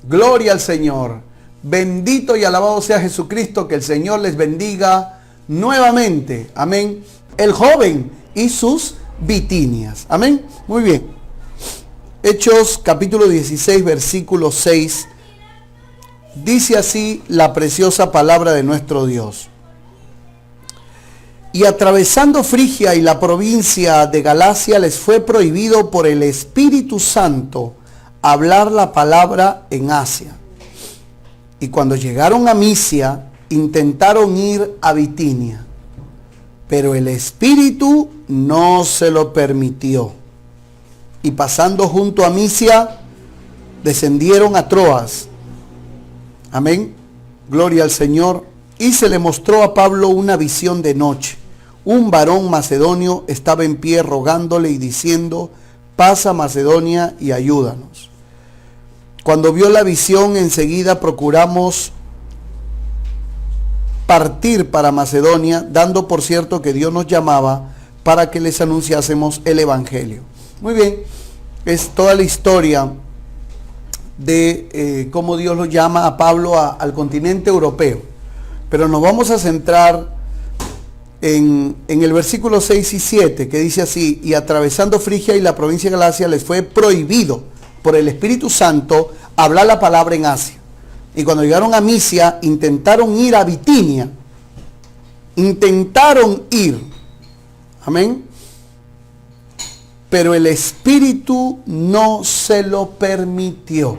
Gloria al Señor. Bendito y alabado sea Jesucristo, que el Señor les bendiga nuevamente. Amén. El joven y sus vitinias. Amén. Muy bien. Hechos capítulo 16, versículo 6. Dice así la preciosa palabra de nuestro Dios. Y atravesando Frigia y la provincia de Galacia, les fue prohibido por el Espíritu Santo hablar la palabra en Asia. Y cuando llegaron a Misia, intentaron ir a Bitinia, pero el Espíritu no se lo permitió. Y pasando junto a Misia, descendieron a Troas. Amén. Gloria al Señor. Y se le mostró a Pablo una visión de noche. Un varón macedonio estaba en pie rogándole y diciendo: pasa Macedonia y ayúdanos. Cuando vio la visión, enseguida procuramos partir para Macedonia, dando por cierto que Dios nos llamaba para que les anunciásemos el Evangelio. Muy bien, es toda la historia de cómo Dios lo llama a Pablo al continente europeo. Pero nos vamos a centrar en el versículo 6 y 7, que dice así: y atravesando Frigia y la provincia de Galacia, les fue prohibido por el Espíritu Santo hablar la palabra en Asia. Y cuando llegaron a Misia, intentaron ir a Bitinia. Intentaron ir. Amén. Pero el Espíritu no se lo permitió.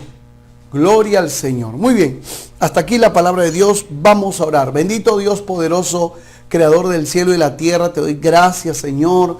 Gloria al Señor. Muy bien. Hasta aquí la palabra de Dios. Vamos a orar. Bendito Dios poderoso, Creador del cielo y la tierra, te doy gracias, Señor,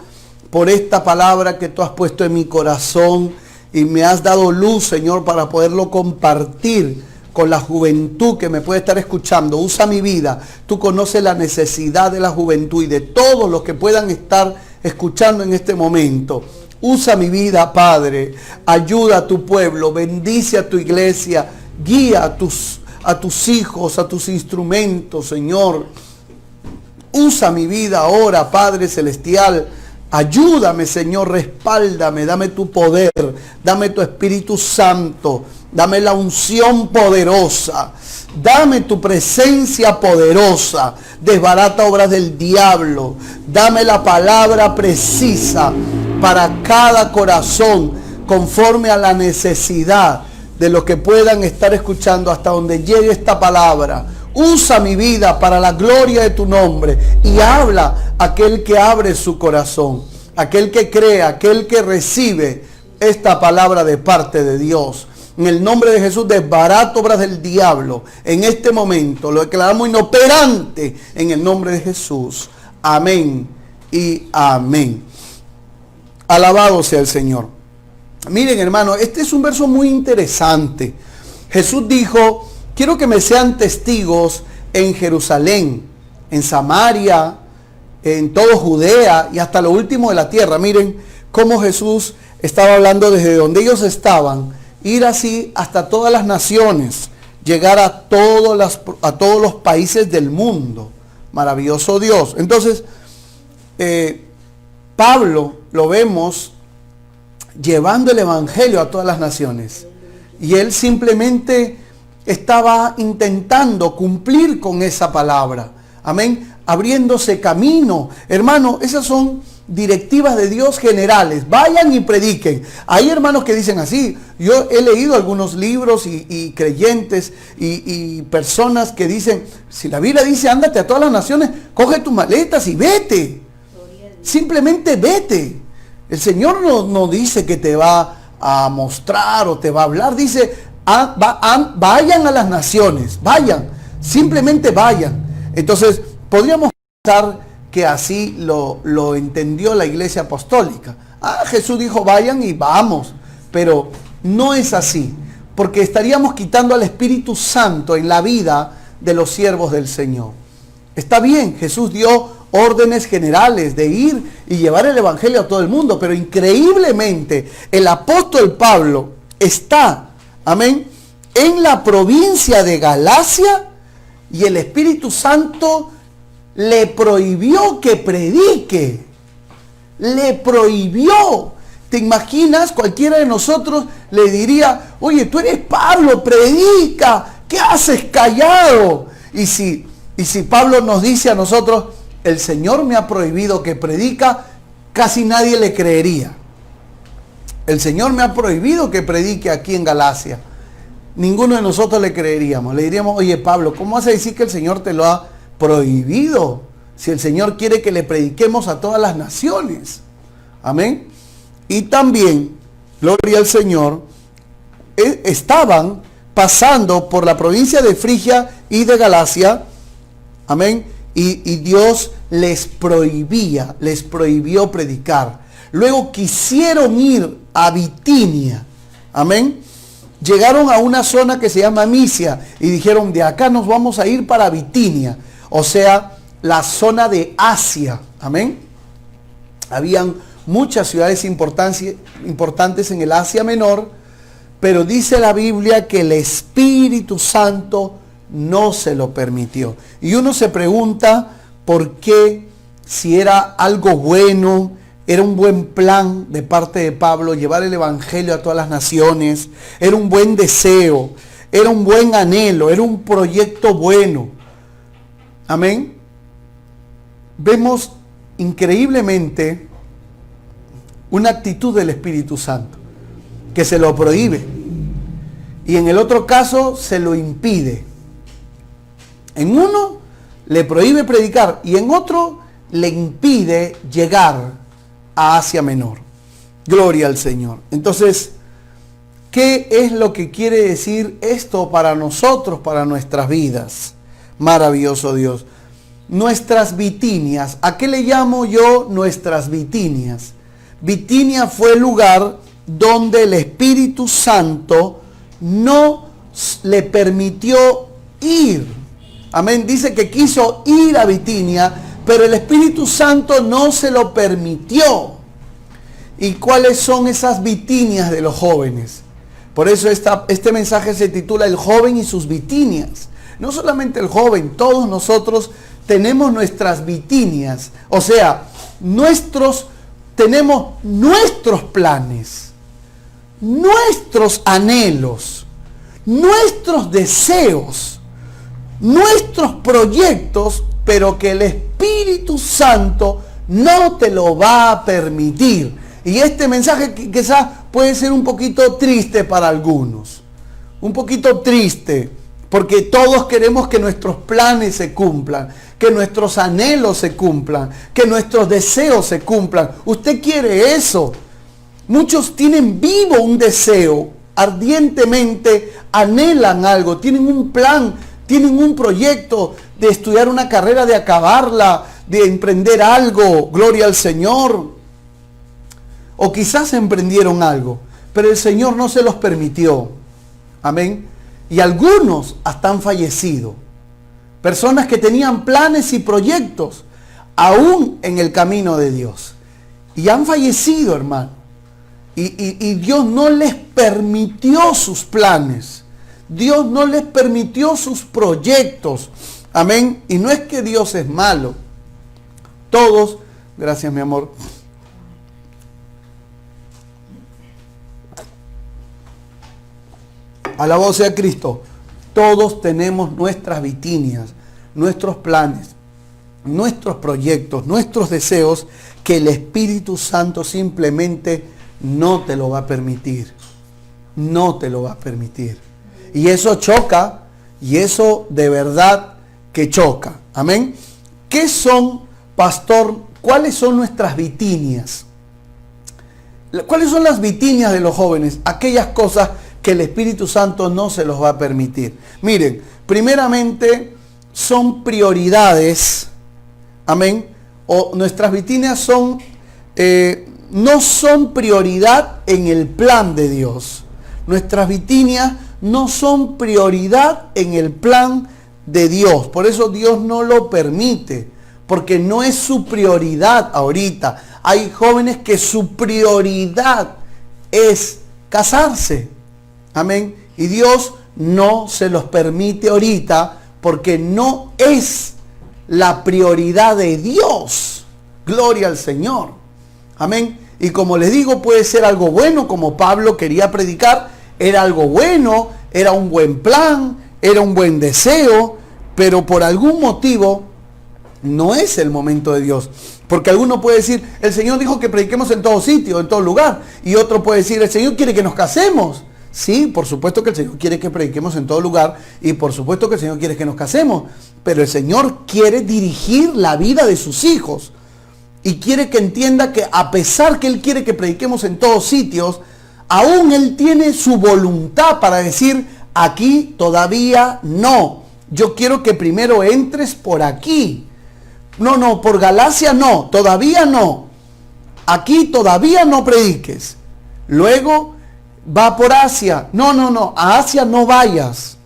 por esta palabra que tú has puesto en mi corazón y me has dado luz, Señor, para poderlo compartir con la juventud que me puede estar escuchando. Usa mi vida. Tú conoces la necesidad de la juventud y de todos los que puedan estar escuchando en este momento. Usa mi vida, Padre. Ayuda a tu pueblo. Bendice a tu iglesia. Guía a tus hijos, a tus instrumentos, Señor. Usa mi vida ahora, Padre Celestial. Ayúdame, Señor, respáldame, dame tu poder, dame tu Espíritu Santo, dame la unción poderosa, dame tu presencia poderosa, desbarata obras del diablo, dame la palabra precisa para cada corazón, conforme a la necesidad de los que puedan estar escuchando hasta donde llegue esta palabra. Usa mi vida para la gloria de tu nombre y habla aquel que abre su corazón, aquel que cree, aquel que recibe esta palabra de parte de Dios. En el nombre de Jesús, desbarato obras del diablo. En este momento lo declaramos inoperante en el nombre de Jesús. Amén y amén. Alabado sea el Señor. Miren, hermano, este es un verso muy interesante. Jesús dijo: quiero que me sean testigos en Jerusalén, en Samaria, en todo Judea y hasta lo último de la tierra. Miren cómo Jesús estaba hablando desde donde ellos estaban, ir así hasta todas las naciones, llegar a todos los países del mundo. Maravilloso Dios. Entonces, Pablo lo vemos llevando el Evangelio a todas las naciones. Y él simplemente estaba intentando cumplir con esa palabra. Amén. Abriéndose camino. Hermano, esas son directivas de Dios generales. Vayan y prediquen. Hay hermanos que dicen así. Yo he leído algunos libros y creyentes y personas que dicen: si la Biblia dice ándate a todas las naciones, coge tus maletas y vete. Simplemente vete. El Señor no dice que te va a mostrar o te va a hablar. Dice: vayan a las naciones, vayan, simplemente vayan. Entonces, podríamos pensar que así lo entendió la iglesia apostólica. Jesús dijo: vayan y vamos. Pero no es así, porque estaríamos quitando al Espíritu Santo en la vida de los siervos del Señor. Está bien, Jesús dio órdenes generales de ir y llevar el Evangelio a todo el mundo, pero increíblemente el apóstol Pablo está, amén, en la provincia de Galacia y el Espíritu Santo le prohibió que predique, le prohibió ¿Te imaginas? Cualquiera de nosotros le diría, oye, tú eres Pablo, predica, ¿qué haces callado? Y si Pablo nos dice a nosotros, el Señor me ha prohibido que predica, casi nadie le creería. El Señor me ha prohibido que predique aquí en Galacia. Ninguno de nosotros le creeríamos. Le diríamos, oye Pablo, ¿cómo vas a decir que el Señor te lo ha prohibido? Si el Señor quiere que le prediquemos a todas las naciones. Amén. Y también, gloria al Señor, estaban pasando por la provincia de Frigia y de Galacia. Amén. Y Dios les prohibió predicar. Luego quisieron ir a Bitinia. Amén. Llegaron a una zona que se llama Misia y dijeron, de acá nos vamos a ir para Bitinia. O sea, la zona de Asia. Amén. Habían muchas ciudades importantes en el Asia Menor, pero dice la Biblia que el Espíritu Santo no se lo permitió. Y uno se pregunta por qué, si era algo bueno, era un buen plan de parte de Pablo llevar el Evangelio a todas las naciones, era un buen deseo, era un buen anhelo, era un proyecto bueno. Amén. Vemos increíblemente una actitud del Espíritu Santo, que se lo prohíbe. Y en el otro caso se lo impide. En uno le prohíbe predicar y en otro le impide llegar a Asia Menor. Gloria al Señor. Entonces, ¿qué es lo que quiere decir esto para nosotros, para nuestras vidas? Maravilloso Dios. Nuestras Bitinias. ¿A qué le llamo yo nuestras Bitinias? Bitinia fue el lugar donde el Espíritu Santo no le permitió ir. Amén. Dice que quiso ir a Bitinia, pero el Espíritu Santo no se lo permitió. ¿Y cuáles son esas Bitinias de los jóvenes? Por eso este mensaje se titula El joven y sus Bitinias. No solamente el joven, todos nosotros tenemos nuestras Bitinias. O sea, tenemos nuestros planes, nuestros anhelos, nuestros deseos, nuestros proyectos, pero que el Espíritu Santo no te lo va a permitir. Y este mensaje quizás puede ser un poquito triste para algunos, un poquito triste, porque todos queremos que nuestros planes se cumplan, que nuestros anhelos se cumplan, que nuestros deseos se cumplan. Usted quiere eso. Muchos tienen vivo un deseo, ardientemente anhelan algo, tienen un plan, tienen un proyecto de estudiar una carrera, de acabarla, de emprender algo, gloria al Señor. O quizás emprendieron algo, pero el Señor no se los permitió. Amén. Y algunos hasta han fallecido. Personas que tenían planes y proyectos aún en el camino de Dios. Y han fallecido, hermano. Y Dios no les permitió sus planes. Dios no les permitió sus proyectos. Amén. Y no es que Dios es malo. Todos, gracias mi amor. Alabado sea Cristo. Todos tenemos nuestras Bitinias, nuestros planes, nuestros proyectos, nuestros deseos, que el Espíritu Santo simplemente no te lo va a permitir. No te lo va a permitir. Y eso choca, y eso de verdad que choca. Amén. ¿Qué son, pastor? ¿Cuáles son nuestras Bitinias? ¿Cuáles son las Bitinias de los jóvenes? Aquellas cosas que el Espíritu Santo no se los va a permitir. Miren, primeramente son prioridades, amén, o nuestras Bitinias son, no son prioridad en el plan de Dios. Nuestras Bitinias no son prioridad en el plan de Dios. Por eso Dios no lo permite, porque no es su prioridad ahorita. Hay jóvenes que su prioridad es casarse. Amén. Y Dios no se los permite ahorita porque no es la prioridad de Dios. Gloria al Señor. Amén. Y como les digo, puede ser algo bueno, como Pablo quería predicar, era algo bueno, era un buen plan, era un buen deseo, pero por algún motivo no es el momento de Dios. Porque alguno puede decir, el Señor dijo que prediquemos en todo sitio, en todo lugar. Y otro puede decir, el Señor quiere que nos casemos. Sí, por supuesto que el Señor quiere que prediquemos en todo lugar y por supuesto que el Señor quiere que nos casemos. Pero el Señor quiere dirigir la vida de sus hijos. Y quiere que entienda que a pesar que Él quiere que prediquemos en todos sitios, aún Él tiene su voluntad para decir, aquí todavía no. Yo quiero que primero entres por aquí. No, por Galacia no, todavía no. Aquí todavía no prediques. Luego va por Asia. No, a Asia no vayas.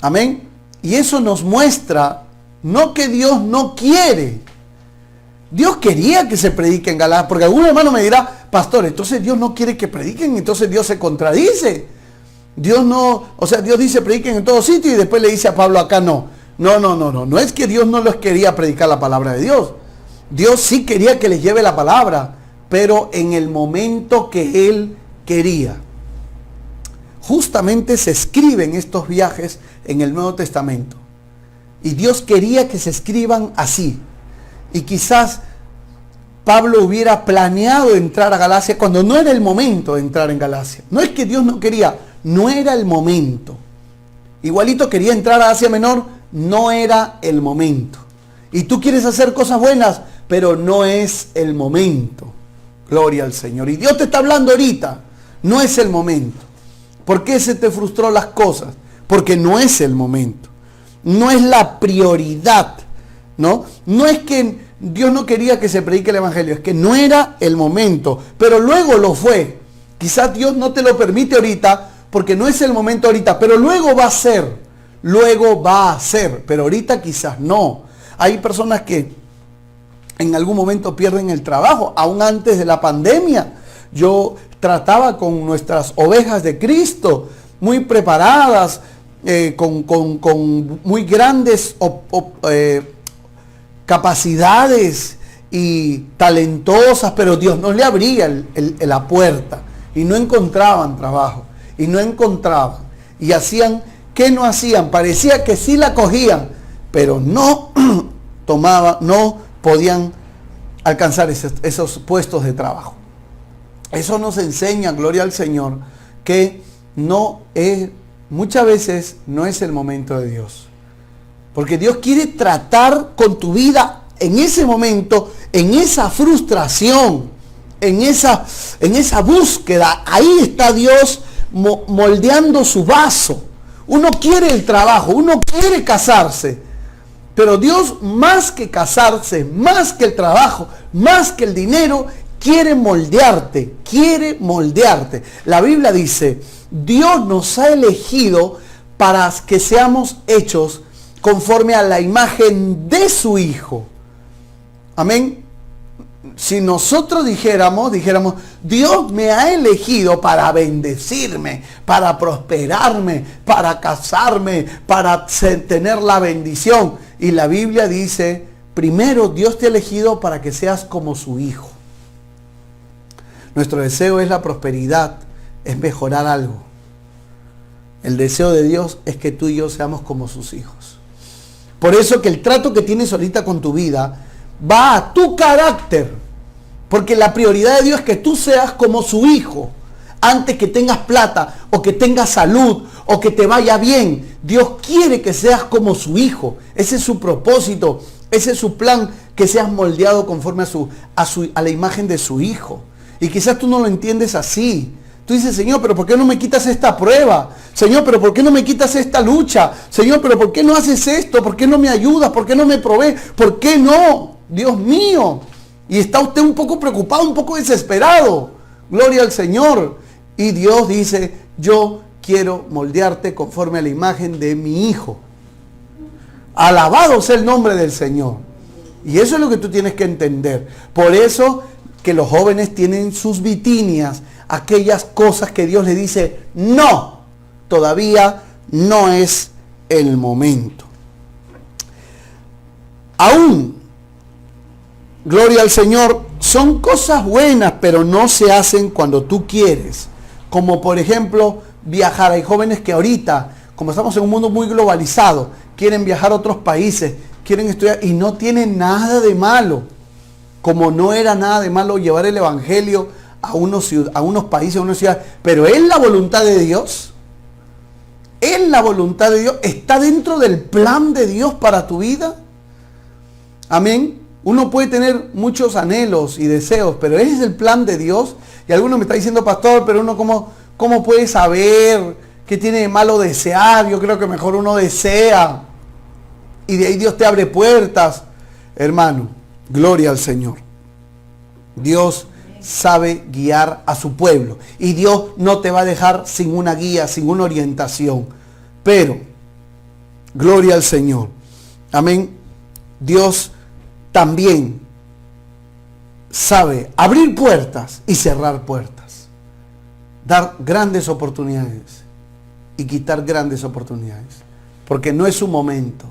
Amén. Y eso nos muestra, no que Dios no quiere. Dios quería que se predique en Galacia, porque algún hermano me dirá, pastor, entonces Dios no quiere que prediquen, entonces Dios se contradice. Dios dice prediquen en todo sitio y después le dice a Pablo acá no. No es que Dios no les quería predicar la palabra de Dios. Dios sí quería que les lleve la palabra, pero en el momento que Él quería. Justamente se escriben estos viajes en el Nuevo Testamento. Y Dios quería que se escriban así. Y quizás Pablo hubiera planeado entrar a Galacia cuando no era el momento de entrar en Galacia. No es que Dios no quería, no era el momento. Igualito quería entrar a Asia Menor, no era el momento. Y tú quieres hacer cosas buenas, pero no es el momento. Gloria al Señor. Y Dios te está hablando ahorita, no es el momento. ¿Por qué se te frustró las cosas? Porque no es el momento. No es la prioridad. No es que Dios no quería que se predique el Evangelio, es que no era el momento, pero luego lo fue. Quizás Dios no te lo permite ahorita, porque no es el momento ahorita, pero luego va a ser, pero ahorita quizás no. Hay personas que en algún momento pierden el trabajo, aún antes de la pandemia. Yo trataba con nuestras ovejas de Cristo, muy preparadas, con muy grandes capacidades y talentosas, pero Dios no le abría la puerta y no encontraban trabajo y no encontraban y hacían, ¿qué no hacían? Parecía que sí la cogían, pero no no podían alcanzar esos puestos de trabajo. Eso nos enseña, gloria al Señor, que muchas veces no es el momento de Dios. Porque Dios quiere tratar con tu vida en ese momento, en esa frustración, en esa búsqueda. Ahí está Dios moldeando su vaso. Uno quiere el trabajo, uno quiere casarse. Pero Dios, más que casarse, más que el trabajo, más que el dinero, quiere moldearte, quiere moldearte. La Biblia dice, Dios nos ha elegido para que seamos hechos conforme a la imagen de su Hijo. Amén. Si nosotros dijéramos, Dios me ha elegido para bendecirme, para prosperarme, para casarme, para tener la bendición. Y la Biblia dice, primero Dios te ha elegido para que seas como su Hijo. Nuestro deseo es la prosperidad, es mejorar algo. El deseo de Dios es que tú y yo seamos como sus hijos. Por eso que el trato que tienes ahorita con tu vida va a tu carácter. Porque la prioridad de Dios es que tú seas como su hijo. Antes que tengas plata o que tengas salud o que te vaya bien. Dios quiere que seas como su hijo. Ese es su propósito. Ese es su plan, que seas moldeado conforme a la imagen de su Hijo. Y quizás tú no lo entiendes así. Tú dices, Señor, pero ¿por qué no me quitas esta prueba? Señor, pero ¿por qué no me quitas esta lucha? Señor, pero ¿por qué no haces esto? ¿Por qué no me ayudas? ¿Por qué no me provees? ¿Por qué no? Dios mío. Y está usted un poco preocupado, un poco desesperado. Gloria al Señor. Y Dios dice, yo quiero moldearte conforme a la imagen de mi Hijo. Alabado sea el nombre del Señor. Y eso es lo que tú tienes que entender. Por eso que los jóvenes tienen sus vitinias, aquellas cosas que Dios les dice, no, todavía no es el momento. Aún, gloria al Señor, son cosas buenas, pero no se hacen cuando tú quieres. Como por ejemplo, viajar. Hay jóvenes que ahorita, como estamos en un mundo muy globalizado, quieren viajar a otros países, quieren estudiar y no tienen nada de malo. Como no era nada de malo llevar el evangelio a unos países, a unas ciudades. Pero es la voluntad de Dios. Es la voluntad de Dios. Está dentro del plan de Dios para tu vida. Amén. Uno puede tener muchos anhelos y deseos, pero ese es el plan de Dios. Y alguno me está diciendo, pastor, pero uno ¿cómo puede saber qué tiene de malo desear? Yo creo que mejor uno desea. Y de ahí Dios te abre puertas. Hermano, gloria al Señor. Dios sabe guiar a su pueblo. Y Dios no te va a dejar sin una guía, sin una orientación. Pero, gloria al Señor. Amén. Dios también sabe abrir puertas y cerrar puertas. Dar grandes oportunidades y quitar grandes oportunidades. Porque no es su momento.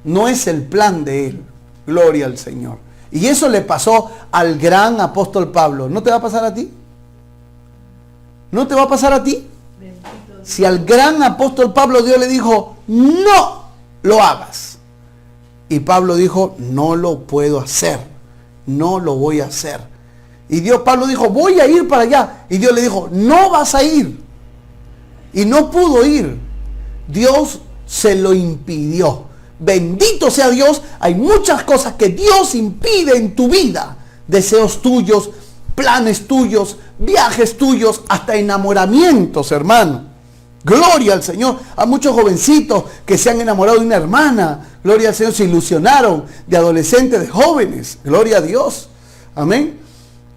No es el plan de Él. Gloria al Señor. Y eso le pasó al gran apóstol Pablo. ¿No te va a pasar a ti? ¿No te va a pasar a ti? Si al gran apóstol Pablo Dios le dijo, no lo hagas. Y Pablo dijo, no lo puedo hacer. No lo voy a hacer. Y Pablo dijo, voy a ir para allá. Y Dios le dijo, no vas a ir. Y no pudo ir. Dios se lo impidió. Bendito sea Dios. Hay muchas cosas que Dios impide en tu vida. Deseos tuyos, planes tuyos, viajes tuyos, hasta enamoramientos, hermano. Gloria al Señor. Hay muchos jovencitos que se han enamorado de una hermana. Gloria al Señor. Se ilusionaron de adolescentes, de jóvenes. Gloria a Dios. Amén.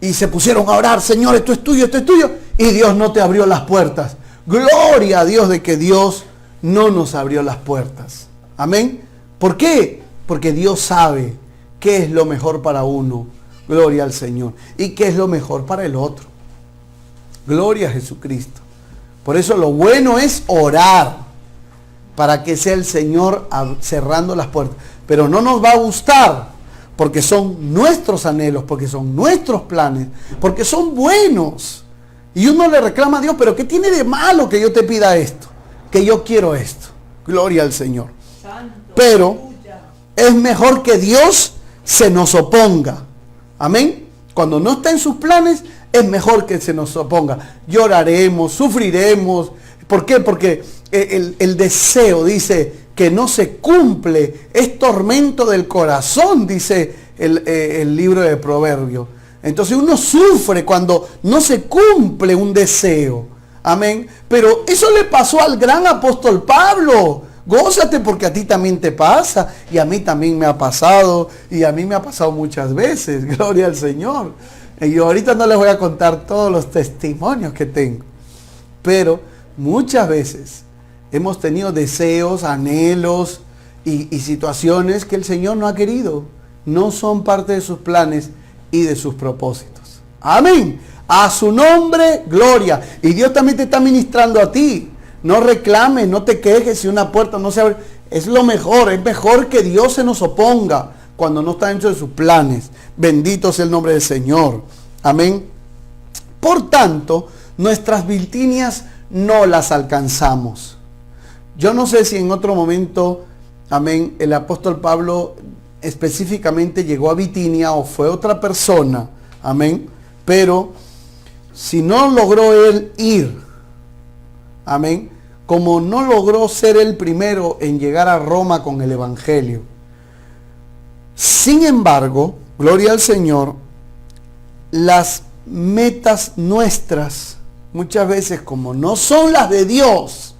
Y se pusieron a orar. Señor, esto es tuyo, esto es tuyo. Y Dios no te abrió las puertas. Gloria a Dios de que Dios no nos abrió las puertas. Amén. ¿Por qué? Porque Dios sabe qué es lo mejor para uno. Gloria al Señor. Y qué es lo mejor para el otro. Gloria a Jesucristo. Por eso lo bueno es orar para que sea el Señor cerrando las puertas. Pero no nos va a gustar porque son nuestros anhelos, porque son nuestros planes, porque son buenos. Y uno le reclama a Dios, pero ¿qué tiene de malo que yo te pida esto? Que yo quiero esto. Gloria al Señor. Pero es mejor que Dios se nos oponga. Amén. Cuando no está en sus planes, es mejor que se nos oponga. Lloraremos, sufriremos. ¿Por qué? Porque el deseo, dice, que no se cumple, es tormento del corazón, dice el libro de Proverbios. Entonces uno sufre cuando no se cumple un deseo. Amén. Pero eso le pasó al gran apóstol Pablo. Gózate porque a ti también te pasa. Y a mí también me ha pasado. Y a mí me ha pasado muchas veces. Gloria al Señor. Y yo ahorita no les voy a contar todos los testimonios que tengo. Pero muchas veces hemos tenido deseos, anhelos y situaciones que el Señor no ha querido. No son parte de sus planes y de sus propósitos. Amén. A su nombre, gloria. Y Dios también te está ministrando a ti. No reclames, no te quejes si una puerta no se abre. Es lo mejor, es mejor que Dios se nos oponga cuando no está dentro de sus planes. Bendito sea el nombre del Señor. Amén. Por tanto, nuestras virtinias no las alcanzamos. Yo no sé si en otro momento, amén, el apóstol Pablo específicamente llegó a Bitinia o fue otra persona, amén, pero si no logró él ir, amén, como no logró ser el primero en llegar a Roma con el evangelio. Sin embargo, gloria al Señor, las metas nuestras muchas veces como no son las de Dios,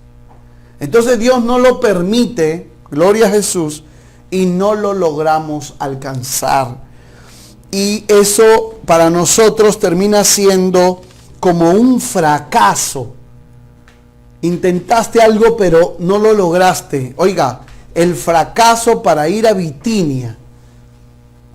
entonces Dios no lo permite, gloria a Jesús, y no lo logramos alcanzar. Y eso para nosotros termina siendo como un fracaso. Intentaste algo pero no lo lograste. Oiga, el fracaso para ir a Bitinia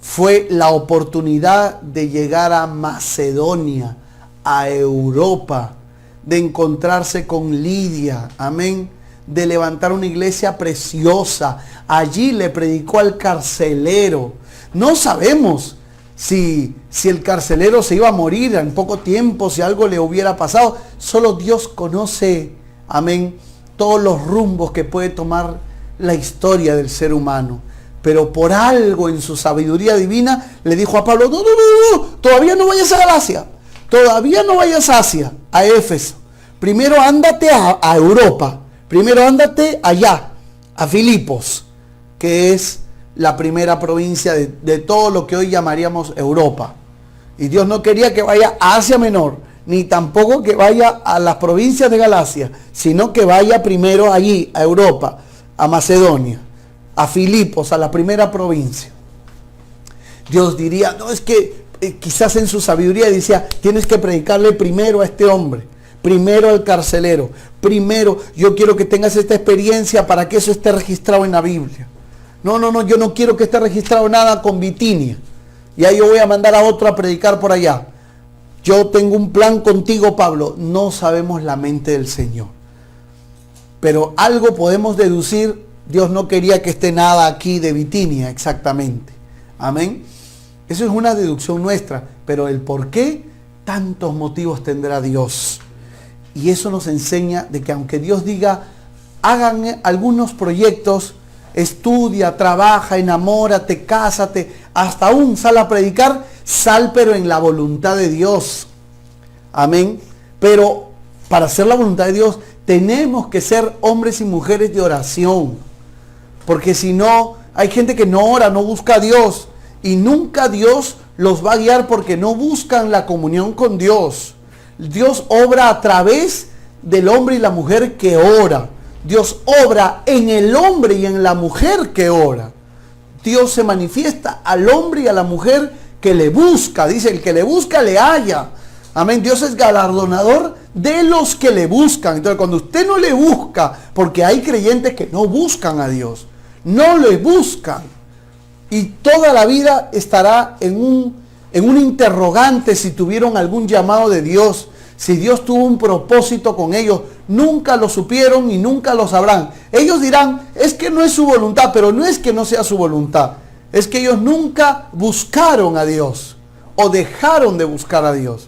fue la oportunidad de llegar a Macedonia, a Europa, de encontrarse con Lidia, amén, de levantar una iglesia preciosa. Allí le predicó al carcelero. No sabemos si el carcelero se iba a morir en poco tiempo, si algo le hubiera pasado. Solo Dios conoce, amén, todos los rumbos que puede tomar la historia del ser humano. Pero por algo en su sabiduría divina le dijo a Pablo, no, todavía no vayas a Galacia, todavía no vayas a Asia, a Éfeso. Primero ándate a Europa, primero ándate allá, a Filipos, que es la primera provincia de todo lo que hoy llamaríamos Europa. Y Dios no quería que vaya a Asia Menor, ni tampoco que vaya a las provincias de Galacia, sino que vaya primero allí, a Europa, a Macedonia, a Filipos, a la primera provincia. Dios diría, no, es que quizás en su sabiduría decía, tienes que predicarle primero a este hombre, primero al carcelero, primero yo quiero que tengas esta experiencia para que eso esté registrado en la Biblia. No, yo no quiero que esté registrado nada con Bitinia. Y ahí yo voy a mandar a otro a predicar por allá. Yo tengo un plan contigo, Pablo. No sabemos la mente del Señor. Pero algo podemos deducir. Dios no quería que esté nada aquí de Bitinia exactamente. Amén. Eso es una deducción nuestra. Pero el por qué, tantos motivos tendrá Dios. Y eso nos enseña de que aunque Dios diga, hagan algunos proyectos, estudia, trabaja, enamórate, cásate, hasta aún sal a predicar, sal pero en la voluntad de Dios. Amén. Pero para hacer la voluntad de Dios tenemos que ser hombres y mujeres de oración. Porque si no, hay gente que no ora, no busca a Dios. Y nunca Dios los va a guiar porque no buscan la comunión con Dios. Dios obra a través del hombre y la mujer que ora. Dios obra en el hombre y en la mujer que ora. Dios se manifiesta al hombre y a la mujer que le busca. Dice, el que le busca le halla. Amén. Dios es galardonador de los que le buscan. Entonces, cuando usted no le busca, porque hay creyentes que no buscan a Dios, no le buscan, y toda la vida estará en un interrogante si tuvieron algún llamado de Dios, si Dios tuvo un propósito con ellos. Nunca lo supieron y nunca lo sabrán. Ellos dirán, es que no es su voluntad, pero no es que no sea su voluntad. Es que ellos nunca buscaron a Dios o dejaron de buscar a Dios.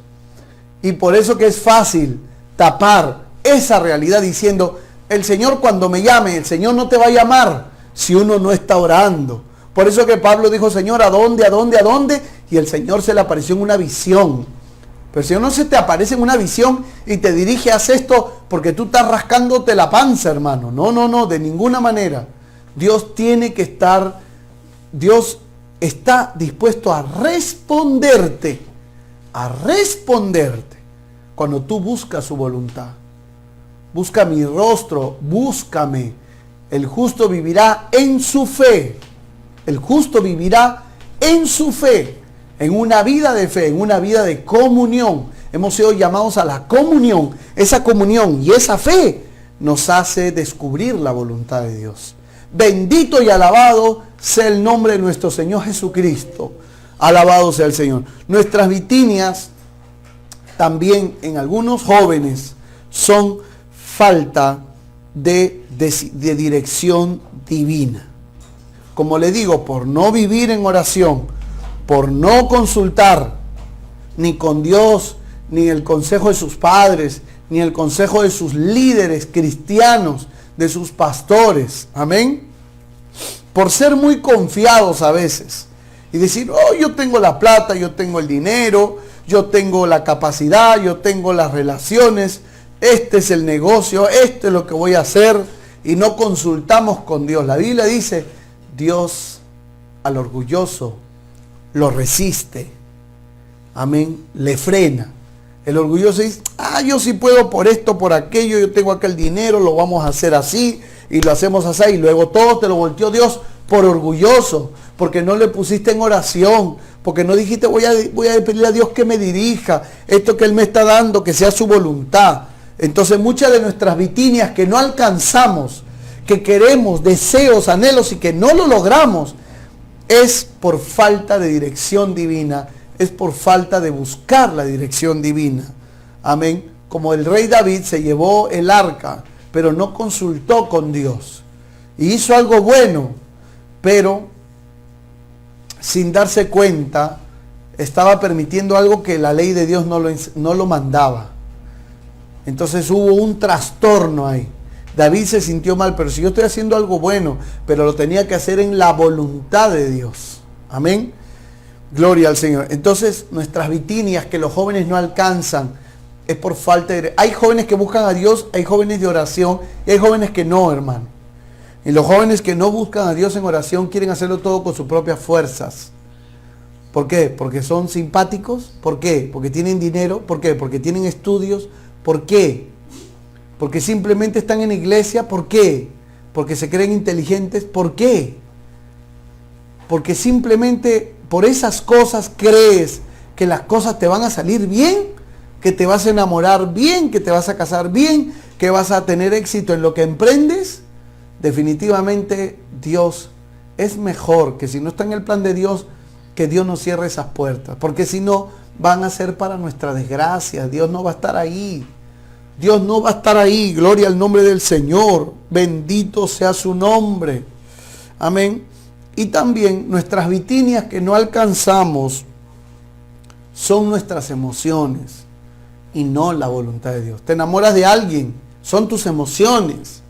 Y por eso que es fácil tapar esa realidad diciendo, el Señor cuando me llame, el Señor no te va a llamar si uno no está orando. Por eso que Pablo dijo, Señor, ¿a dónde, a dónde, a dónde? Y el Señor se le apareció en una visión. Pero el Señor no se te aparece en una visión y te dirige, haz esto porque tú estás rascándote la panza, hermano. No, de ninguna manera. Dios tiene que estar, Dios está dispuesto a responderte cuando tú buscas su voluntad. Busca mi rostro, búscame. El justo vivirá en su fe. El justo vivirá en su fe. En una vida de fe, en una vida de comunión. Hemos sido llamados a la comunión. Esa comunión y esa fe nos hace descubrir la voluntad de Dios. Bendito y alabado sea el nombre de nuestro Señor Jesucristo. Alabado sea el Señor. Nuestras vitinias también en algunos jóvenes son falta de dirección divina. Como le digo, por no vivir en oración, por no consultar ni con Dios, ni el consejo de sus padres, ni el consejo de sus líderes cristianos, de sus pastores. Amén. Por ser muy confiados a veces y decir, oh, yo tengo la plata, yo tengo el dinero, yo tengo la capacidad, yo tengo las relaciones, este es el negocio, esto es lo que voy a hacer, y no consultamos con Dios. La Biblia dice, Dios al orgulloso lo resiste. Amén. Le frena. El orgulloso dice, yo sí puedo por esto, por aquello, yo tengo acá el dinero, lo vamos a hacer así, y lo hacemos así, y luego todo te lo volteó Dios por orgulloso, porque no le pusiste en oración, porque no dijiste, voy a pedirle a Dios que me dirija, esto que Él me está dando, que sea su voluntad. Entonces muchas de nuestras vitinias que no alcanzamos, que queremos, deseos, anhelos, y que no lo logramos, es por falta de dirección divina, es por falta de buscar la dirección divina. Amén. Como el rey David se llevó el arca, pero no consultó con Dios. Y hizo algo bueno, pero sin darse cuenta, estaba permitiendo algo que la ley de Dios no lo mandaba. Entonces hubo un trastorno ahí. David se sintió mal, pero si yo estoy haciendo algo bueno, pero lo tenía que hacer en la voluntad de Dios. Amén. Gloria al Señor. Entonces nuestras vitinias que los jóvenes no alcanzan es por falta de... Hay jóvenes que buscan a Dios, hay jóvenes de oración y hay jóvenes que no, hermano. Y los jóvenes que no buscan a Dios en oración quieren hacerlo todo con sus propias fuerzas. ¿Por qué? Porque son simpáticos. ¿Por qué? Porque tienen dinero. ¿Por qué? Porque tienen estudios. ¿Por qué? Porque simplemente están en la iglesia. ¿Por qué? Porque se creen inteligentes. ¿Por qué? Porque simplemente por esas cosas crees que las cosas te van a salir bien, que te vas a enamorar bien, que te vas a casar bien, que vas a tener éxito en lo que emprendes. Definitivamente Dios es mejor que si no está en el plan de Dios, que Dios nos cierre esas puertas, porque si no van a ser para nuestra desgracia. Dios no va a estar ahí. Dios no va a estar ahí. Gloria al nombre del Señor. Bendito sea su nombre. Amén. Y también nuestras vitinias que no alcanzamos son nuestras emociones y no la voluntad de Dios. Te enamoras de alguien, son tus emociones.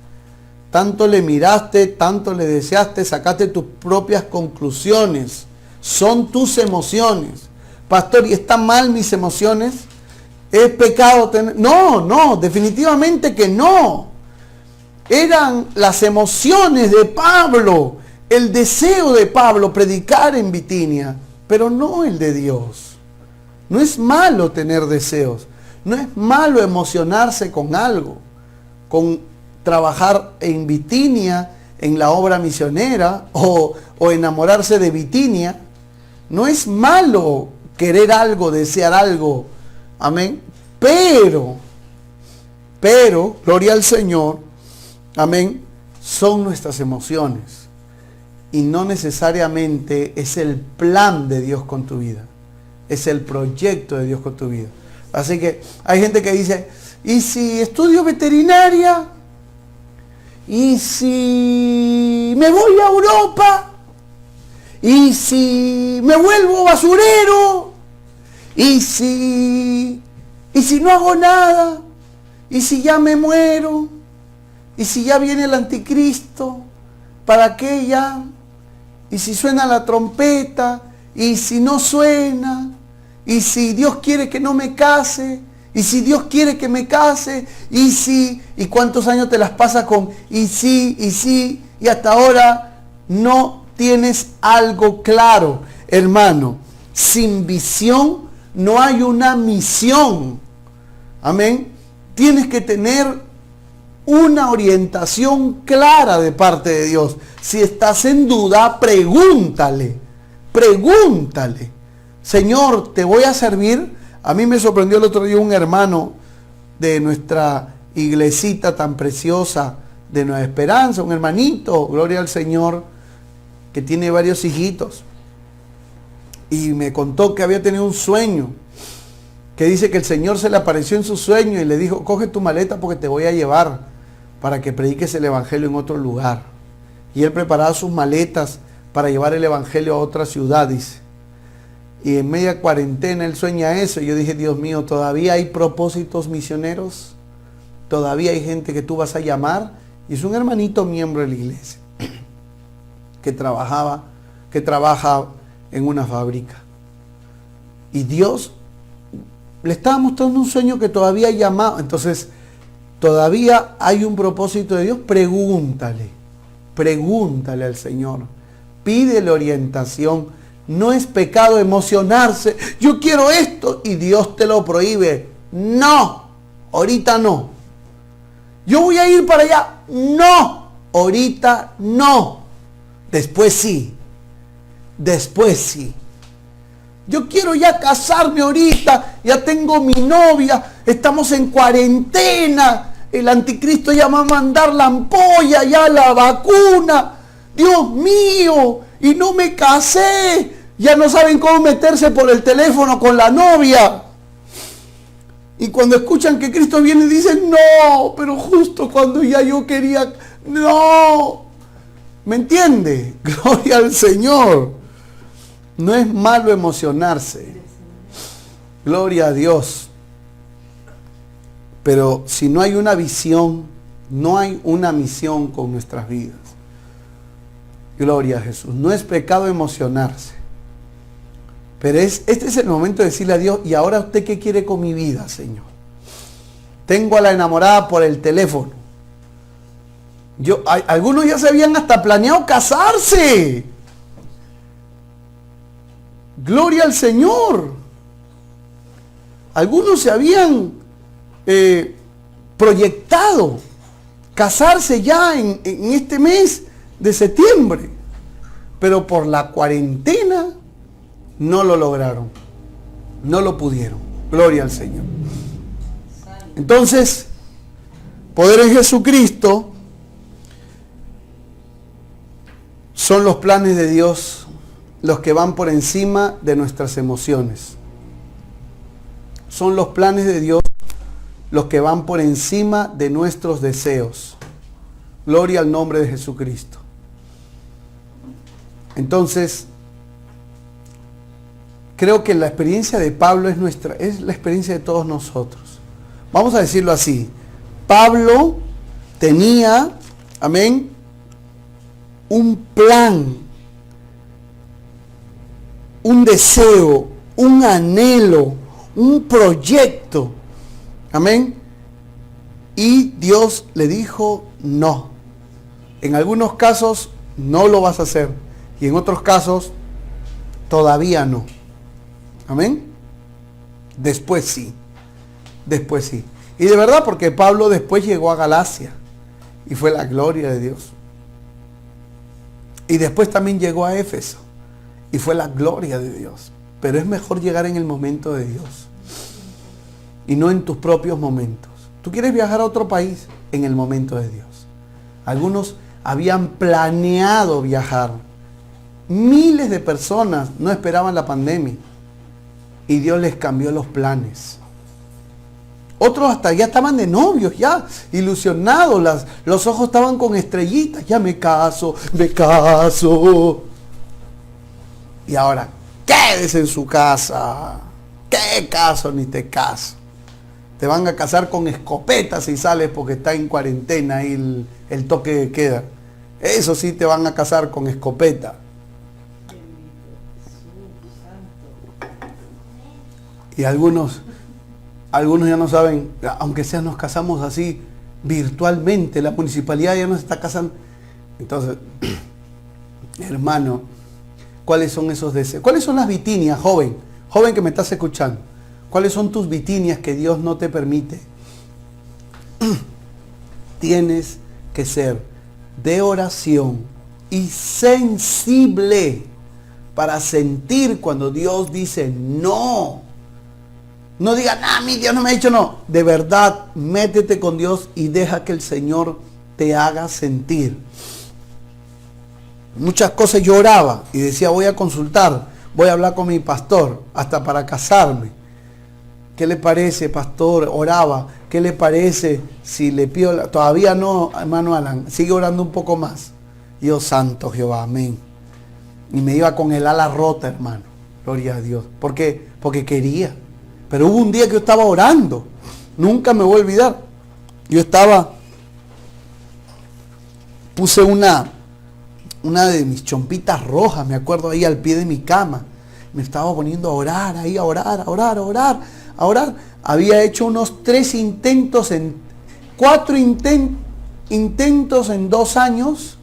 Tanto le miraste, tanto le deseaste, sacaste tus propias conclusiones. Son tus emociones. Pastor, ¿y están mal mis emociones? ¿Es pecado tener? No, definitivamente que no. Eran las emociones de Pablo, el deseo de Pablo predicar en Bitinia, pero no el de Dios. No es malo tener deseos, no es malo emocionarse con algo, con trabajar en Bitinia, en la obra misionera, o enamorarse de Bitinia. No es malo querer algo, desear algo. Amén. Pero, gloria al Señor. Amén. Son nuestras emociones. Y no necesariamente es el plan de Dios con tu vida. Es el proyecto de Dios con tu vida. Así que hay gente que dice, ¿y si estudio veterinaria? ¿Y si me voy a Europa? ¿Y si me vuelvo basurero? ¿Y si no hago nada? ¿Y si ya me muero? ¿Y si ya viene el anticristo? ¿Para qué ya? ¿Y si suena la trompeta? ¿Y si no suena? ¿Y si Dios quiere que no me case? ¿Y si Dios quiere que me case? ¿Y si? ¿Y cuántos años te las pasas con y sí? Y hasta ahora no tienes algo claro, hermano. Sin visión no hay una misión. Amén. Tienes que tener una orientación clara de parte de Dios. Si estás en duda, pregúntale. Señor, ¿te voy a servir? A mí me sorprendió el otro día un hermano de nuestra iglesita tan preciosa de Nueva Esperanza, un hermanito, gloria al Señor, que tiene varios hijitos. Y me contó que había tenido un sueño, que dice que el Señor se le apareció en su sueño y le dijo, coge tu maleta porque te voy a llevar para que prediques el evangelio en otro lugar. Y él preparaba sus maletas para llevar el evangelio a otra ciudad, dice. Y en media cuarentena él sueña eso. Y yo dije, Dios mío, ¿todavía hay propósitos misioneros? ¿Todavía hay gente que tú vas a llamar? Y es un hermanito miembro de la iglesia que trabaja en una fábrica. Y Dios le estaba mostrando un sueño que todavía llamaba. Entonces, todavía hay un propósito de Dios. Pregúntale al Señor. Pídele orientación. No es pecado emocionarse. Yo quiero esto y Dios te lo prohíbe. No, ahorita no. Yo voy a ir para allá. No, ahorita no. Después sí. Yo quiero ya casarme ahorita. Ya tengo mi novia. Estamos en cuarentena. El anticristo ya va a mandar la ampolla, ya la vacuna. Dios mío. Y no me casé. Ya no saben cómo meterse por el teléfono con la novia. Y cuando escuchan que Cristo viene dicen, no, pero justo cuando ya yo quería, no. ¿Me entiende? Gloria al Señor. No es malo emocionarse. Gloria a Dios. Pero si no hay una visión, no hay una misión con nuestras vidas. Gloria a Jesús. No es pecado emocionarse. Pero este es el momento de decirle a Dios, ¿y ahora usted qué quiere con mi vida, Señor? Tengo a la enamorada por el teléfono. Algunos ya se habían hasta planeado casarse. Gloria al Señor. Algunos se habían proyectado casarse ya en este mes de septiembre. Pero por la cuarentena no lo lograron. No lo pudieron. Gloria al Señor. Entonces, poder en Jesucristo son los planes de Dios los que van por encima de nuestras emociones. Son los planes de Dios los que van por encima de nuestros deseos. Gloria al nombre de Jesucristo. Entonces, creo que la experiencia de Pablo es la experiencia de todos nosotros. Vamos a decirlo así. Pablo tenía, amén, un plan, un deseo, un anhelo, un proyecto. Amén. Y Dios le dijo no. En algunos casos no lo vas a hacer. Y en otros casos todavía no. Amén. Después sí. Después sí. Y de verdad, porque Pablo después llegó a Galacia. Y fue la gloria de Dios. Y después también llegó a Éfeso. Y fue la gloria de Dios. Pero es mejor llegar en el momento de Dios. Y no en tus propios momentos. Tú quieres viajar a otro país en el momento de Dios. Algunos habían planeado viajar. Miles de personas no esperaban la pandemia. Y Dios les cambió los planes. Otros hasta ya estaban de novios, ya ilusionados. Los ojos estaban con estrellitas. Ya me caso, me caso. Y ahora, quédese en su casa. ¿Qué caso ni te caso? Te van a casar con escopetas si sales porque está en cuarentena y el toque de queda. Eso sí, te van a casar con escopeta. Y algunos ya no saben, aunque sea nos casamos así virtualmente, la municipalidad ya nos está casando. Entonces, hermano, ¿cuáles son esos deseos? ¿Cuáles son las vitinias, joven que me estás escuchando? ¿Cuáles son tus vitinias que Dios no te permite? Tienes que ser de oración y sensible para sentir cuando Dios dice no. No digan, mi Dios no me ha dicho no. De verdad, métete con Dios y deja que el Señor te haga sentir. Muchas cosas yo oraba y decía, voy a consultar, voy a hablar con mi pastor, hasta para casarme. ¿Qué le parece, pastor? Oraba. ¿Qué le parece si le pido? Todavía no, hermano Alan. Sigue orando un poco más. Dios santo Jehová, amén. Y me iba con el ala rota, hermano. Gloria a Dios. ¿Por qué? Porque quería. Pero hubo un día que yo estaba orando. Nunca me voy a olvidar. Yo puse una de mis chompitas rojas, me acuerdo, ahí al pie de mi cama. Me estaba poniendo a orar, ahí a orar. Había hecho unos 4 intentos en 2 años,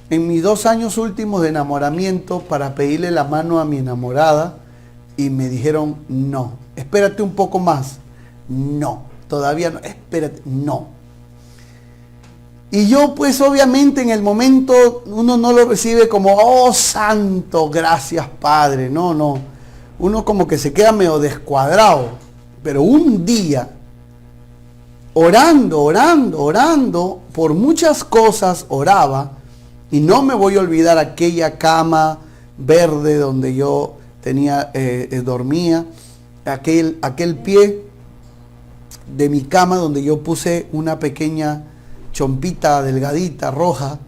en mis 2 años últimos de enamoramiento, para pedirle la mano a mi enamorada, y me dijeron no. Espérate un poco más. No, todavía no, espérate, no. Y yo pues obviamente en el momento uno no lo recibe como, oh santo, gracias Padre. No. Uno como que se queda medio descuadrado. Pero un día, orando, por muchas cosas oraba. Y no me voy a olvidar aquella cama verde donde yo dormía. Aquel pie de mi cama donde yo puse una pequeña chompita delgadita, roja,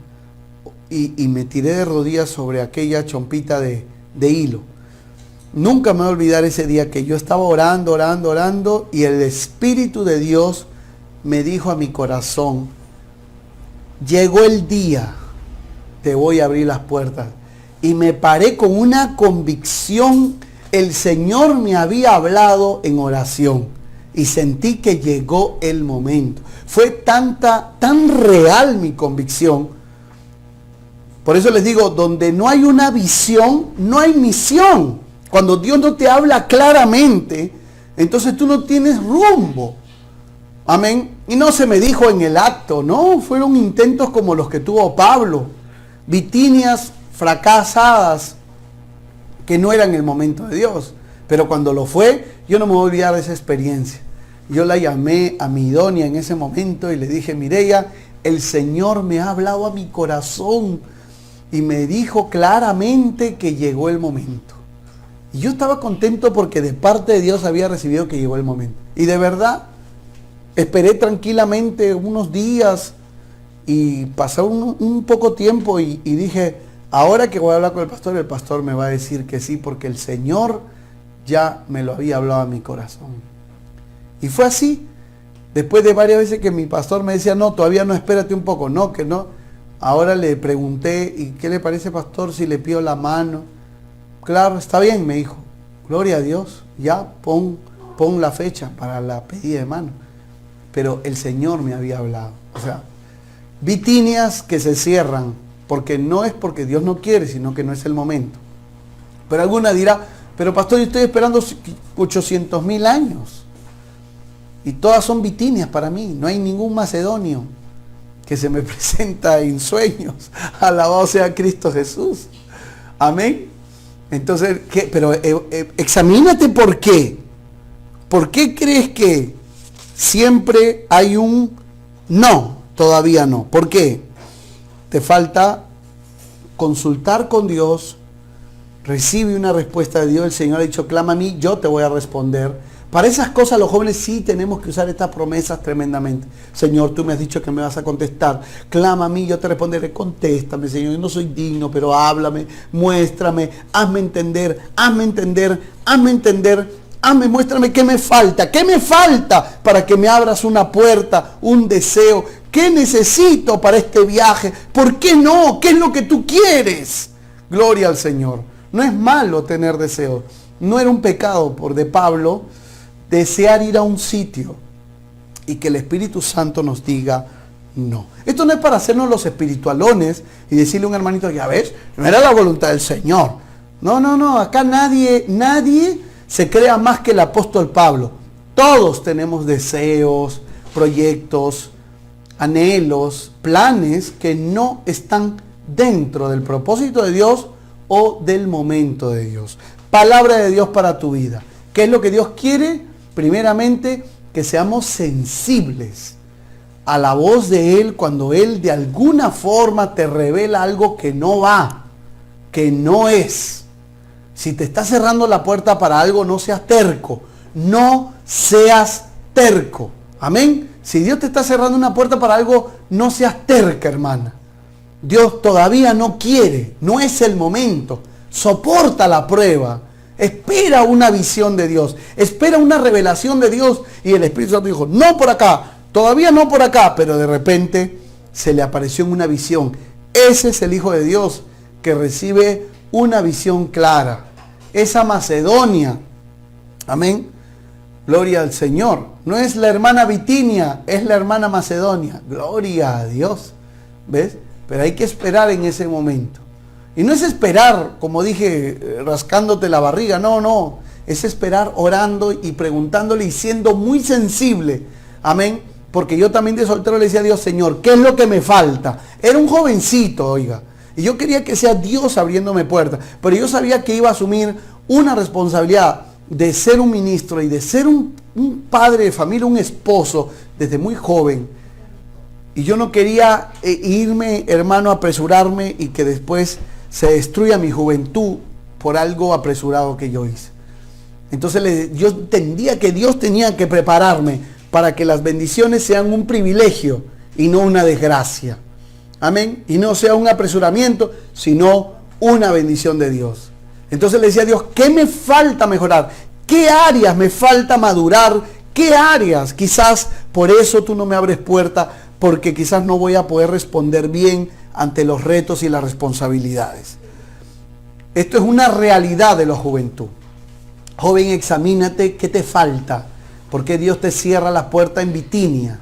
y me tiré de rodillas sobre aquella chompita de de hilo. Nunca me voy a olvidar ese día que yo estaba orando y el Espíritu de Dios me dijo a mi corazón, llegó el día, te voy a abrir las puertas. Y me paré con una convicción, el Señor me había hablado en oración y sentí que llegó el momento. Fue tan real mi convicción. Por eso les digo, donde no hay una visión, no hay misión. Cuando Dios no te habla claramente, entonces tú no tienes rumbo. Amén. Y no se me dijo en el acto, no, fueron intentos como los que tuvo Pablo. Vitinias fracasadas que no eran el momento de Dios. Pero cuando lo fue, yo no me voy a olvidar de esa experiencia. Yo la llamé a mi idónea en ese momento y le dije, Mireya, el Señor me ha hablado a mi corazón y me dijo claramente que llegó el momento. Y yo estaba contento porque de parte de Dios había recibido que llegó el momento. Y de verdad, esperé tranquilamente unos días y pasó un poco tiempo y dije, ahora que voy a hablar con el pastor me va a decir que sí, porque el Señor ya me lo había hablado a mi corazón. Y fue así. Después de varias veces que mi pastor me decía, no, todavía no, espérate un poco, no, que no. Ahora le pregunté, ¿y qué le parece, pastor, si le pido la mano? Claro, está bien, me dijo. Gloria a Dios, ya pon la fecha para la pedida de mano. Pero el Señor me había hablado. O sea, vitinias que se cierran, porque no es porque Dios no quiere, sino que no es el momento. Pero alguna dirá, pero pastor, yo estoy esperando 800,000 años. Y todas son vitinias para mí, no hay ningún macedonio que se me presenta en sueños. Alabado sea Cristo Jesús. Amén. Entonces, ¿qué? Pero examínate por qué. ¿Por qué crees que siempre hay un no? Todavía no. ¿Por qué? Te falta consultar con Dios. Recibe una respuesta de Dios. El Señor ha dicho, clama a mí, yo te voy a responder. Para esas cosas los jóvenes sí tenemos que usar estas promesas tremendamente. Señor, tú me has dicho que me vas a contestar. Clama a mí, yo te responderé. Contéstame, Señor. Yo no soy digno, pero háblame, muéstrame, hazme entender, muéstrame qué me falta para que me abras una puerta, un deseo. ¿Qué necesito para este viaje? ¿Por qué no? ¿Qué es lo que tú quieres? Gloria al Señor. No es malo tener deseos. No era un pecado de Pablo desear ir a un sitio y que el Espíritu Santo nos diga no. Esto no es para hacernos los espiritualones y decirle a un hermanito, ya ves, no era la voluntad del Señor. No, acá nadie se crea más que el apóstol Pablo. Todos tenemos deseos, proyectos, anhelos, planes que no están dentro del propósito de Dios o del momento de Dios. Palabra de Dios para tu vida. ¿Qué es lo que Dios quiere? Primeramente, que seamos sensibles a la voz de Él cuando Él de alguna forma te revela algo que no va, que no es. Si te está cerrando la puerta para algo, no seas terco. No seas terco. Amén. Si Dios te está cerrando una puerta para algo, no seas terca, hermana. Dios todavía no quiere, no es el momento. Soporta la prueba. Espera una visión de Dios. Espera una revelación de Dios. Y el Espíritu Santo dijo, no por acá. Todavía no por acá. Pero de repente se le apareció en una visión. Ese es el Hijo de Dios que recibe una visión clara. Esa Macedonia. Amén. Gloria al Señor. No es la hermana Bitinia, es la hermana Macedonia. Gloria a Dios. ¿Ves? Pero hay que esperar en ese momento. Y no es esperar, como dije, rascándote la barriga. No. Es esperar orando y preguntándole y siendo muy sensible. Amén. Porque yo también de soltero le decía a Dios, Señor, ¿qué es lo que me falta? Era un jovencito, oiga. Y yo quería que sea Dios abriéndome puertas. Pero yo sabía que iba a asumir una responsabilidad de ser un ministro y de ser un padre de familia, un esposo, desde muy joven. Y yo no quería irme, hermano, apresurarme y que después se destruya mi juventud por algo apresurado que yo hice. Entonces yo entendía que Dios tenía que prepararme para que las bendiciones sean un privilegio y no una desgracia. Amén. Y no sea un apresuramiento, sino una bendición de Dios. Entonces le decía a Dios, ¿qué me falta mejorar? ¿Qué áreas me falta madurar? ¿Qué áreas? Quizás por eso tú no me abres puerta, porque quizás no voy a poder responder bien ante los retos y las responsabilidades. Esto es una realidad de la juventud. Joven, examínate qué te falta. ¿Por qué Dios te cierra la puerta en Bitinia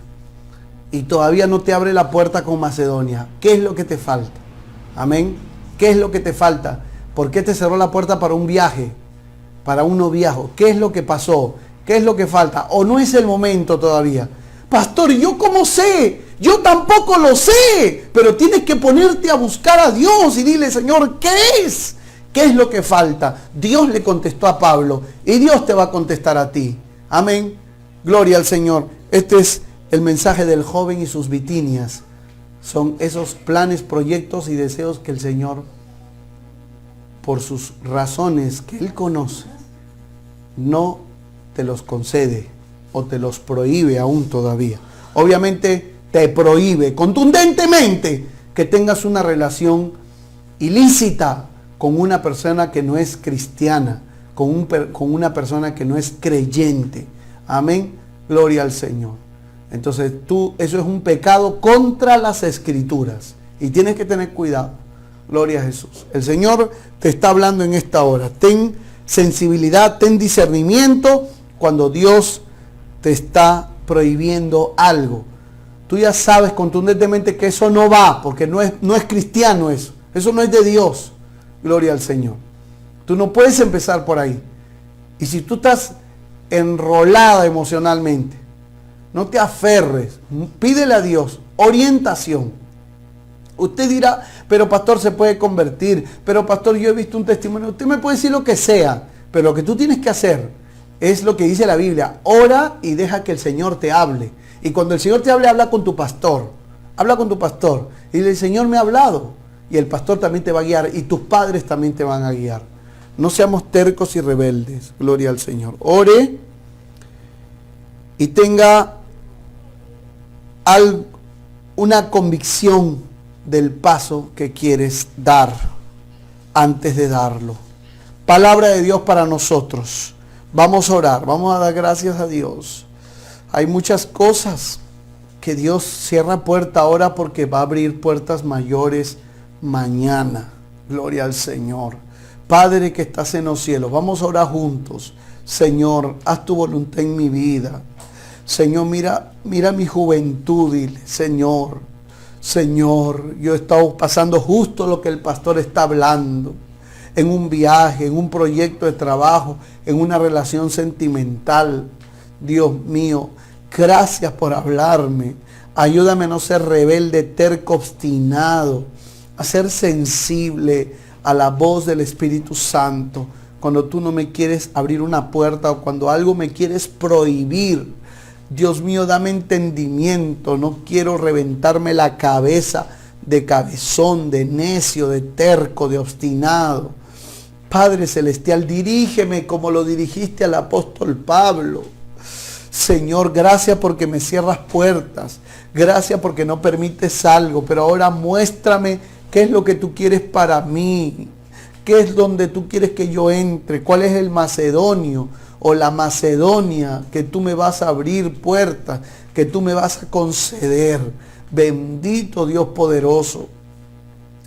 y todavía no te abre la puerta con Macedonia? ¿Qué es lo que te falta? Amén. ¿Qué es lo que te falta? ¿Por qué te cerró la puerta para un viaje? Para un noviazgo. ¿Qué es lo que pasó? ¿Qué es lo que falta? ¿O no es el momento todavía? Pastor, ¿yo cómo sé? Yo tampoco lo sé. Pero tienes que ponerte a buscar a Dios y dile, Señor, ¿qué es? ¿Qué es lo que falta? Dios le contestó a Pablo y Dios te va a contestar a ti. Amén. Gloria al Señor. Este es el mensaje del joven y sus Bitinias. Son esos planes, proyectos y deseos que el Señor, por sus razones que Él conoce, no te los concede o te los prohíbe aún todavía. Obviamente te prohíbe contundentemente que tengas una relación ilícita con una persona que no es cristiana, con una persona que no es creyente. Amén. Gloria al Señor. Entonces eso es un pecado contra las Escrituras y tienes que tener cuidado. Gloria a Jesús. El Señor te está hablando en esta hora. Ten sensibilidad, ten discernimiento cuando Dios te está prohibiendo algo. Tú ya sabes contundentemente que eso no va, porque no es cristiano eso. Eso no es de Dios. Gloria al Señor. Tú no puedes empezar por ahí. Y si tú estás enrolada emocionalmente, no te aferres. Pídele a Dios orientación. Usted dirá, pero pastor, se puede convertir. Pero pastor, yo he visto un testimonio. Usted me puede decir lo que sea, pero lo que tú tienes que hacer es lo que dice la Biblia. Ora y deja que el Señor te hable. Y cuando el Señor te hable, habla con tu pastor. Habla con tu pastor. Y dile, el Señor me ha hablado. Y el pastor también te va a guiar. Y tus padres también te van a guiar. No seamos tercos y rebeldes. Gloria al Señor. Ore y tenga una convicción del paso que quieres dar antes de darlo. Palabra de Dios para nosotros. Vamos a orar, vamos a dar gracias a Dios. Hay muchas cosas que Dios cierra puerta ahora porque va a abrir puertas mayores mañana. Gloria al Señor. Padre que estás en los cielos, vamos a orar juntos. Señor, haz tu voluntad en mi vida. Señor, mira mi juventud, dile, Señor, yo he estado pasando justo lo que el pastor está hablando, en un viaje, en un proyecto de trabajo, en una relación sentimental. Dios mío, gracias por hablarme. Ayúdame a no ser rebelde, terco, obstinado, a ser sensible a la voz del Espíritu Santo cuando tú no me quieres abrir una puerta o cuando algo me quieres prohibir. Dios mío, dame entendimiento. No quiero reventarme la cabeza de cabezón, de necio, de terco, de obstinado. Padre Celestial, dirígeme como lo dirigiste al apóstol Pablo. Señor, gracias porque me cierras puertas. Gracias porque no permites algo. Pero ahora muéstrame qué es lo que tú quieres para mí. ¿Qué es donde tú quieres que yo entre? ¿Cuál es el macedonio o la Macedonia que tú me vas a abrir puertas, que tú me vas a conceder? Bendito Dios poderoso.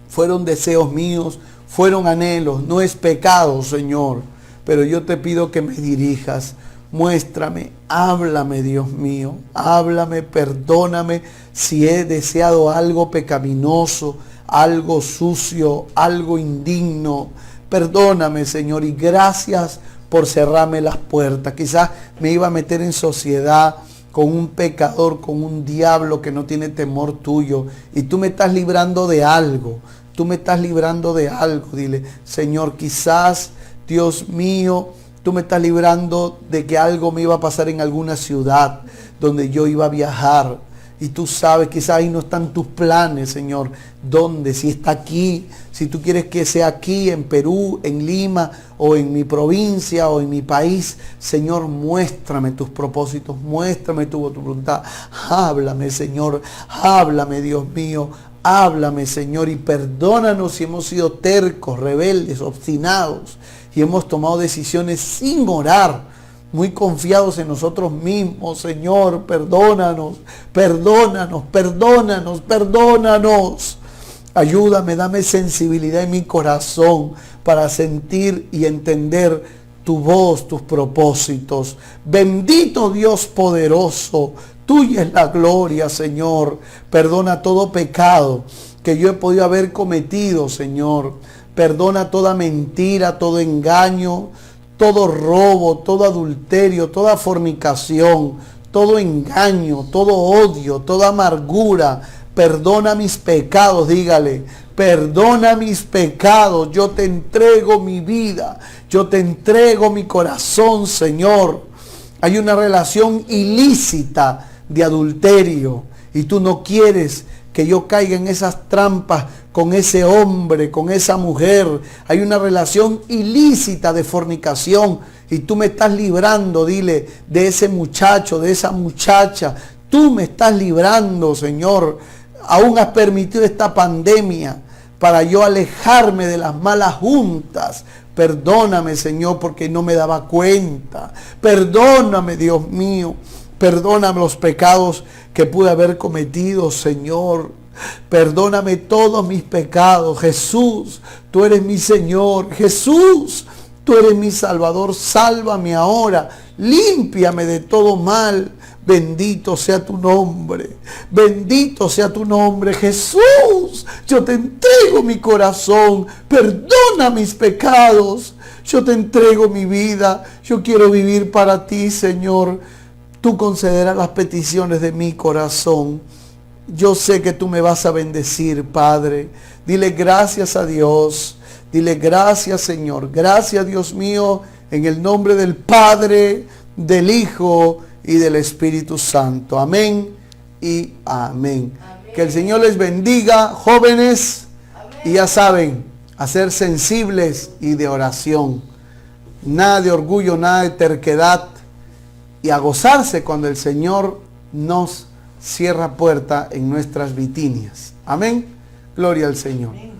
Fueron deseos míos, fueron anhelos, no es pecado, Señor. Pero yo te pido que me dirijas. Muéstrame, háblame, Dios mío. Háblame, perdóname si he deseado algo pecaminoso, algo sucio, algo indigno. Perdóname, Señor, y gracias por cerrarme las puertas. Quizás me iba a meter en sociedad con un pecador, con un diablo que no tiene temor tuyo. Y tú me estás librando de algo. Tú me estás librando de algo. Dile, Señor, quizás, Dios mío, tú me estás librando de que algo me iba a pasar en alguna ciudad donde yo iba a viajar. Y tú sabes, quizás ahí no están tus planes, Señor. ¿Dónde? Si está aquí, si tú quieres que sea aquí, en Perú, en Lima, o en mi provincia, o en mi país. Señor, muéstrame tus propósitos, muéstrame tu voluntad. Háblame, Señor, háblame, Dios mío. Háblame, Señor, y perdónanos si hemos sido tercos, rebeldes, obstinados y hemos tomado decisiones sin orar, muy confiados en nosotros mismos. Señor, perdónanos, perdónanos, perdónanos, perdónanos. Ayúdame, dame sensibilidad en mi corazón para sentir y entender tu voz, tus propósitos. Bendito Dios poderoso, tuya es la gloria, Señor. Perdona todo pecado que yo he podido haber cometido, Señor. Perdona toda mentira, todo engaño, todo robo, todo adulterio, toda fornicación, todo engaño, todo odio, toda amargura. Perdona mis pecados, dígale. Perdona mis pecados. Yo te entrego mi vida. Yo te entrego mi corazón, Señor. Hay una relación ilícita de adulterio y tú no quieres que yo caiga en esas trampas con ese hombre, con esa mujer. Hay una relación ilícita de fornicación y tú me estás librando, dile, de ese muchacho, de esa muchacha. Tú me estás librando, Señor. Aún has permitido esta pandemia para yo alejarme de las malas juntas. Perdóname, Señor, porque no me daba cuenta. Perdóname, Dios mío. Perdóname los pecados que pude haber cometido, Señor. Perdóname todos mis pecados. Jesús, tú eres mi Señor. Jesús, tú eres mi Salvador. Sálvame ahora. Límpiame de todo mal. Bendito sea tu nombre. Bendito sea tu nombre, Jesús. Yo te entrego mi corazón. Perdona mis pecados. Yo te entrego mi vida. Yo quiero vivir para ti, Señor. Tú concederás las peticiones de mi corazón. Yo sé que tú me vas a bendecir, Padre. Dile gracias a Dios. Dile gracias, Señor. Gracias, Dios mío, en el nombre del Padre, del Hijo y del Espíritu Santo. Amén y amén. Amén. Que el Señor les bendiga, jóvenes. Amén. Y ya saben, a ser sensibles y de oración. Nada de orgullo, nada de terquedad. Y a gozarse cuando el Señor nos cierra puerta en nuestras vitinias. Amén. Gloria al Señor. Amén.